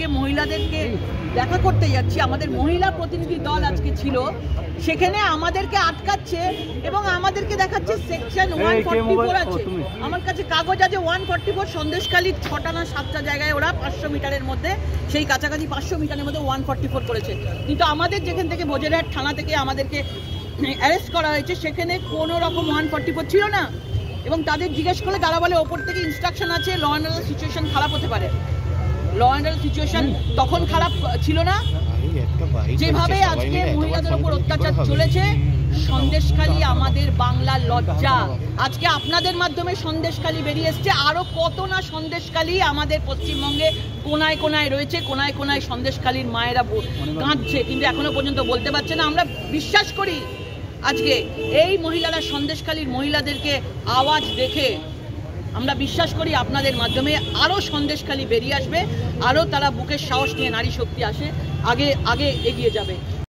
আজকে মহিলাদেরকে দেখা করতে যাচ্ছি, আমাদের মহিলা প্রতিনিধি দল আজকে ছিল, সেখানে আমাদেরকে আটকাচ্ছে এবং আমাদেরকে দেখাচ্ছে সেকশন 144 আছে। আমার কাছে কাগজ আছে 144, সন্দেশখালীর 6টা না 7টা জায়গায় ওরা 500 মিটারের মধ্যে, সেই কাছাকাছি 500 মিটারের মধ্যে 144 করেছে। কিন্তু আমাদের যেখান থেকে বজেরহাট থানা থেকে আমাদেরকে অ্যারেস্ট করা হয়েছে সেখানে কোনো রকম 144 ছিল না। এবং তাদের জিজ্ঞেস করলে তারা বলে ওপর থেকে ইনস্ট্রাকশন আছে, ল অ্যান্ড অর্ডার সিচুয়েশন খারাপ হতে পারে। ল অ্যান্ড অর্ডার সিচুয়েশন তখন খারাপ ছিল না। যেভাবে আজকে মহিলাদের উপর অত্যাচার চলেছে, সন্দেশখালী আমাদের বাংলার লজ্জা। আজকে আপনাদের মাধ্যমে সন্দেশখালী বেরিয়ে এসছে, আরো কত না সন্দেশখালী আমাদের পশ্চিমবঙ্গে কোনায় কোনায় রয়েছে। কোনায় কোনায় সন্দেশখালীর মায়েরা কাঁদছে, কিন্তু এখনো পর্যন্ত বলতে পারছে না। আমরা বিশ্বাস করি আজকে এই মহিলারা সন্দেশখালীর মহিলাদেরকে আওয়াজ দেখে আমরা বিশ্বাস করি আপনাদের মাধ্যমে আরও সন্দেশখালী বেরিয়ে আসবে, আরও তারা বুকের সাহস নিয়ে নারী শক্তি আসে আগে এগিয়ে যাবে।